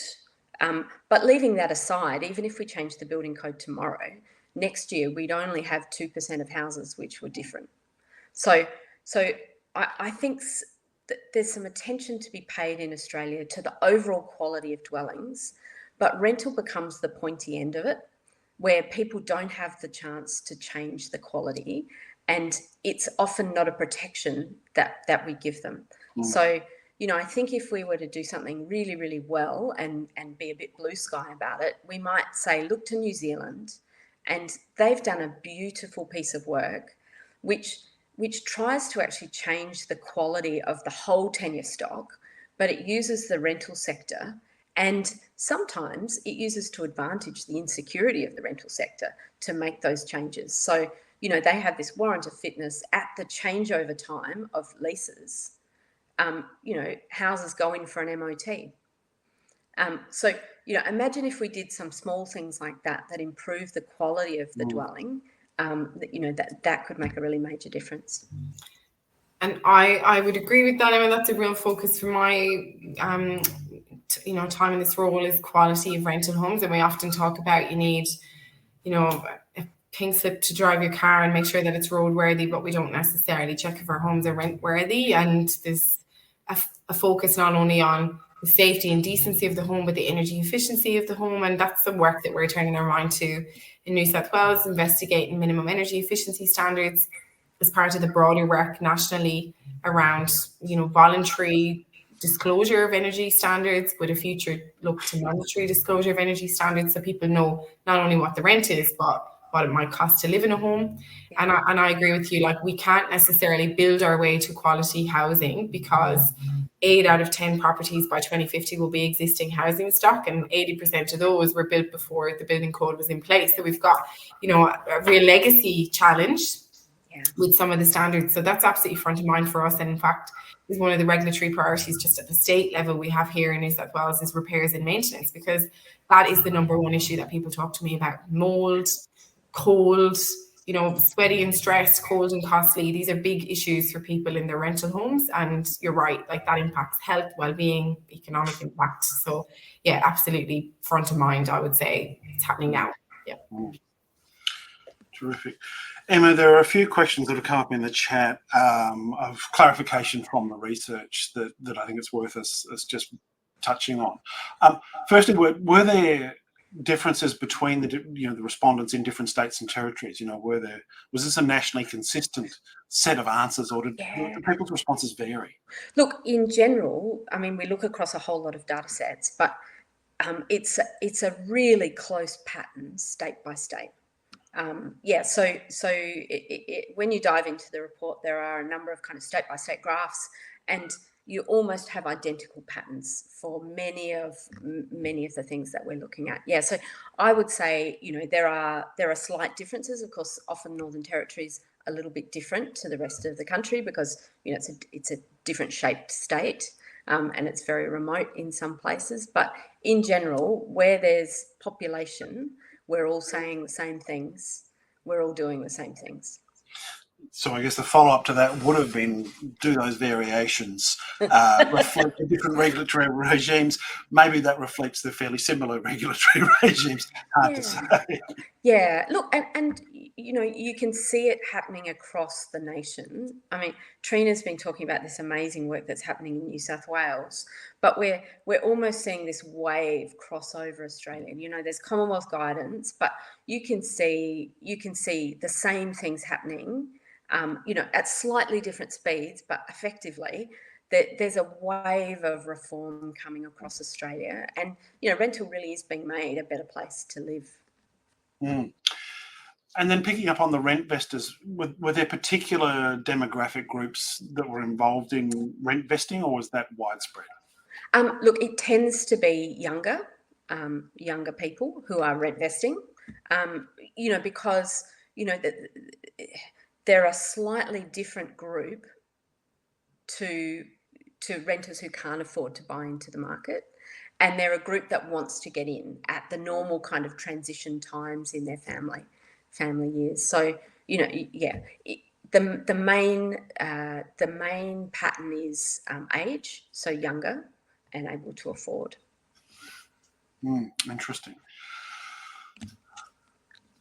But leaving that aside, even if we change the building code tomorrow, next year we'd only have 2% of houses which were different. So I think that there's some attention to be paid in Australia to the overall quality of dwellings, but rental becomes the pointy end of it, where people don't have the chance to change the quality, and it's often not a protection that we give them. So, I think if we were to do something really, really well and be a bit blue sky about it, we might say, look to New Zealand, and they've done a beautiful piece of work which tries to actually change the quality of the whole tenure stock, but it uses the rental sector, and sometimes it uses to advantage the insecurity of the rental sector to make those changes. So, they have this warrant of fitness at the changeover time of leases. Houses go in for an MOT. So, imagine if we did some small things like that improve the quality of the dwelling, that could make a really major difference. And I would agree with that. I mean, that's a real focus for my, time in this role is quality of rental homes. And we often talk about you need, a pink slip to drive your car and make sure that it's roadworthy, but we don't necessarily check if our homes are rent worthy. And there's a focus not only on the safety and decency of the home, but the energy efficiency of the home. And that's the work that we're turning our mind to in New South Wales, investigating minimum energy efficiency standards as part of the broader work nationally around, voluntary disclosure of energy standards, with a future look to mandatory disclosure of energy standards, so people know not only what the rent is, but what it might cost to live in a home. And I agree with you, like, we can't necessarily build our way to quality housing, because 8 out of 10 properties by 2050 will be existing housing stock, and 80% of those were built before the building code was in place. So we've got, a real legacy challenge with some of the standards. So that's absolutely front of mind for us. And in fact, is one of the regulatory priorities just at the state level we have here in New South Wales is repairs and maintenance, because that is the number one issue that people talk to me about: mold, cold, sweaty and stressed, cold and costly. These are big issues for people in their rental homes. And you're right, like that impacts health, well-being, economic impact. So yeah, absolutely front of mind, I would say. It's happening now. Yeah. Terrific. Emma, there are a few questions that have come up in the chat of clarification from the research that I think it's worth us just touching on. Firstly, were there differences between the respondents in different states and territories? Was this a nationally consistent set of answers, or did people's responses vary? Look, in general, I mean, we look across a whole lot of data sets, but it's a really close pattern state by state. So when you dive into the report, there are a number of kind of state by state graphs, and you almost have identical patterns for many of the things that we're looking at. Yeah, so I would say, there are slight differences. Of course, often Northern Territory's a little bit different to the rest of the country because it's a different shaped state, and it's very remote in some places. But in general, where there's population, we're all saying the same things. We're all doing the same things. So I guess the follow-up to that would have been, do those variations reflect the different regulatory regimes? Maybe that reflects the fairly similar regulatory regimes. Hard to say. Yeah, look, and you can see it happening across the nation. I mean, Trina's been talking about this amazing work that's happening in New South Wales, but we're almost seeing this wave cross over Australia. There's Commonwealth guidance, but you can see the same things happening. At slightly different speeds, but effectively, there's a wave of reform coming across Australia, and rental really is being made a better place to live. And then picking up on the rent vestors, were there particular demographic groups that were involved in rent vesting, or was that widespread? Look, it tends to be younger people who are rent vesting, because they're a slightly different group to renters who can't afford to buy into the market, and they're a group that wants to get in at the normal kind of transition times in their family years. So the main pattern is age, so younger and able to afford. Interesting.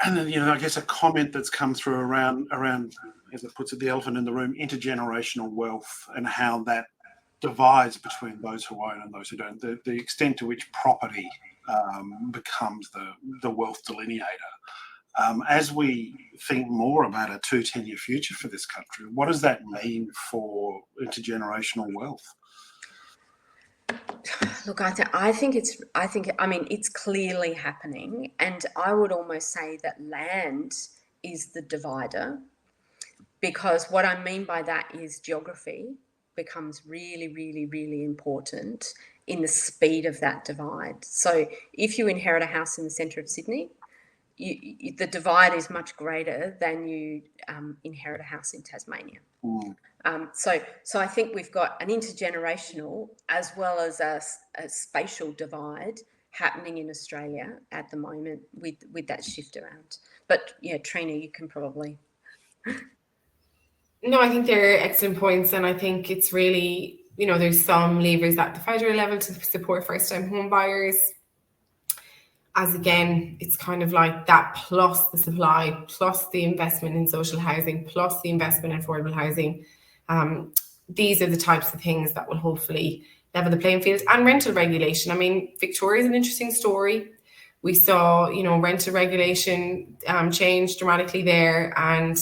And then, I guess a comment that's come through around, as it puts it, the elephant in the room, intergenerational wealth, and how that divides between those who own and those who don't. The extent to which property becomes the wealth delineator. As we think more about a two-tenure future for this country, what does that mean for intergenerational wealth? Look, I think it's clearly happening, and I would almost say that land is the divider, because what I mean by that is geography becomes really, really, really important in the speed of that divide. So if you inherit a house in the centre of Sydney, the divide is much greater than you inherit a house in Tasmania. So I think we've got an intergenerational as well as a spatial divide happening in Australia at the moment with that shift around. But Trina, you can probably. No, I think they're excellent points, and I think it's really, there's some levers at the federal level to support first-time home buyers. As again, it's kind of like that plus the supply, plus the investment in social housing, plus the investment in affordable housing. These are the types of things that will hopefully level the playing field. And rental regulation. I mean, Victoria is an interesting story. We saw, rental regulation change dramatically there, and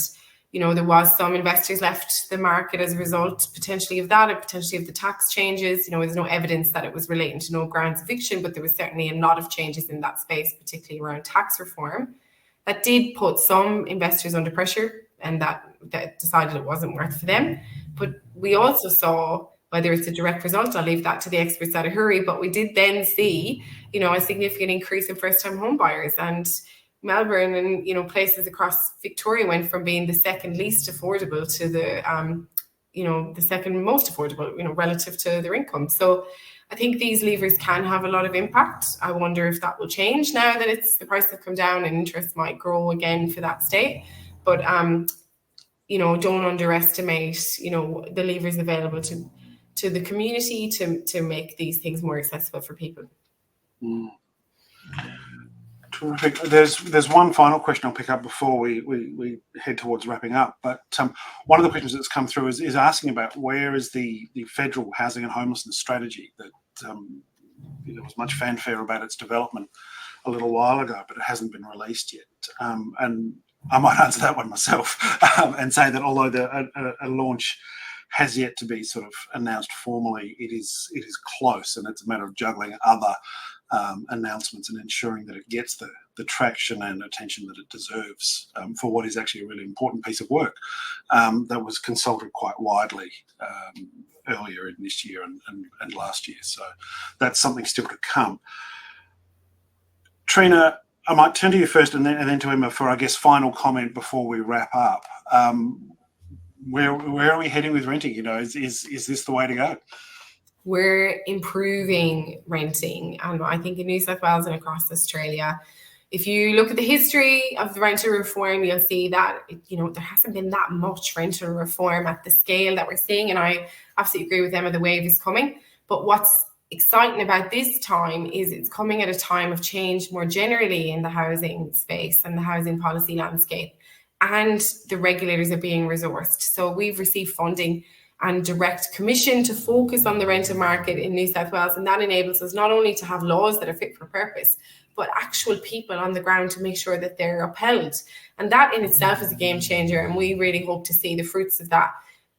there was some investors left the market as a result potentially of that, or potentially of the tax changes. There's no evidence that it was relating to no grounds eviction, but there was certainly a lot of changes in that space, particularly around tax reform, that did put some investors under pressure, and that decided it wasn't worth for them. But we also saw, whether it's a direct result, I'll leave that to the experts at AHURI, but we did then see, a significant increase in first-time home buyers, and Melbourne and places across Victoria went from being the second least affordable to the second most affordable, relative to their income. So I think these levers can have a lot of impact. I wonder if that will change now that the prices have come down and interest might grow again for that state. But don't underestimate, the levers available to the community to make these things more accessible for people. Terrific. There's one final question I'll pick up before we head towards wrapping up. But one of the questions that's come through is asking about where is the federal housing and homelessness strategy that there was much fanfare about its development a little while ago, but it hasn't been released yet. And I might answer that one myself and say that although a launch has yet to be sort of announced formally, it is close, and it's a matter of juggling other announcements and ensuring that it gets the traction and attention that it deserves for what is actually a really important piece of work that was consulted quite widely earlier in this year and last year. So that's something still to come. Trina, I might turn to you first and then to Emma for, I guess, final comment before we wrap up. Where are we heading with renting? Is this the way to go? We're improving renting, and I think in New South Wales and across Australia, if you look at the history of the rental reform, you'll see that there hasn't been that much rental reform at the scale that we're seeing, and I absolutely agree with Emma, the wave is coming. But what's exciting about this time is it's coming at a time of change more generally in the housing space and the housing policy landscape, and the regulators are being resourced. So we've received funding and direct commission to focus on the rental market in New South Wales, and that enables us not only to have laws that are fit for purpose, but actual people on the ground to make sure that they're upheld. And that in itself is a game changer, and we really hope to see the fruits of that,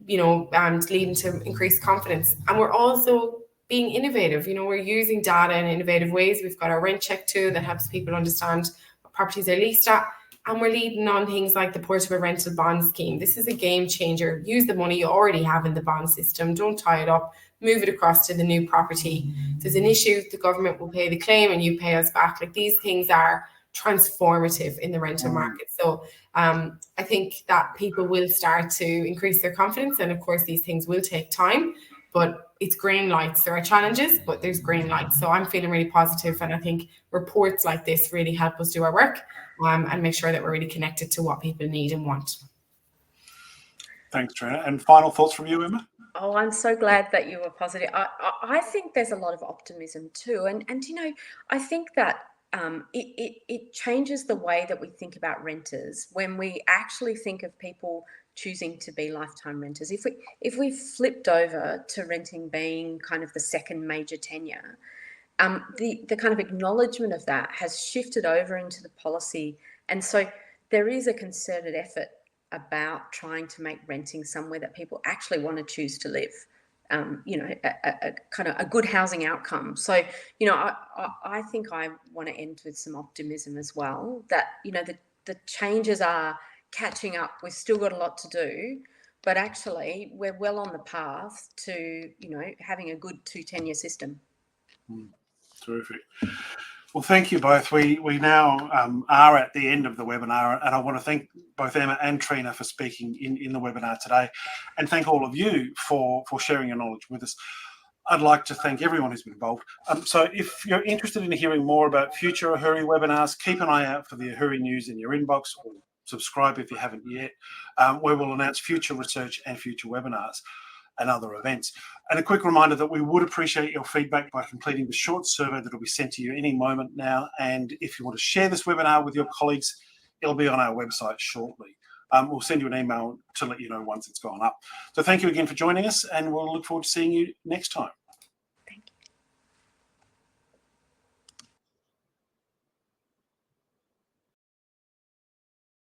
leading to increased confidence. And we're also being innovative. We're using data in innovative ways. We've got our rent check tool that helps people understand what properties are leased at. And we're leading on things like the portable rental bond scheme. This is a game changer. Use the money you already have in the bond system. Don't tie it up. Move it across to the new property. If there's an issue, the government will pay the claim and you pay us back. Like, these things are transformative in the rental market. So I think that people will start to increase their confidence. And of course, these things will take time, but it's green lights. There are challenges, but there's green lights. So I'm feeling really positive, and I think reports like this really help us do our work and make sure that we're really connected to what people need and want. Thanks, Trina. And final thoughts from you, Emma? Oh, I'm so glad that you were positive. I think there's a lot of optimism too. And I think that it changes the way that we think about renters when we actually think of people choosing to be lifetime renters. If we flipped over to renting being kind of the second major tenure, the kind of acknowledgement of that has shifted over into the policy. And so there is a concerted effort about trying to make renting somewhere that people actually want to choose to live, a kind of a good housing outcome. So, I think I want to end with some optimism as well, that, the changes are catching up. We've still got a lot to do, but actually we're well on the path to, having a good two-tenure system. Terrific. Well, thank you both. We now are at the end of the webinar, and I want to thank both Emma and Trina for speaking in the webinar today, and thank all of you for sharing your knowledge with us. I'd like to thank everyone who's been involved. So if you're interested in hearing more about future AHURI webinars, keep an eye out for the AHURI news in your inbox, or subscribe if you haven't yet, where we'll announce future research and future webinars and other events. And a quick reminder that we would appreciate your feedback by completing the short survey that will be sent to you any moment now. And if you want to share this webinar with your colleagues, it'll be on our website shortly. We'll send you an email to let you know once it's gone up. So thank you again for joining us, and we'll look forward to seeing you next time.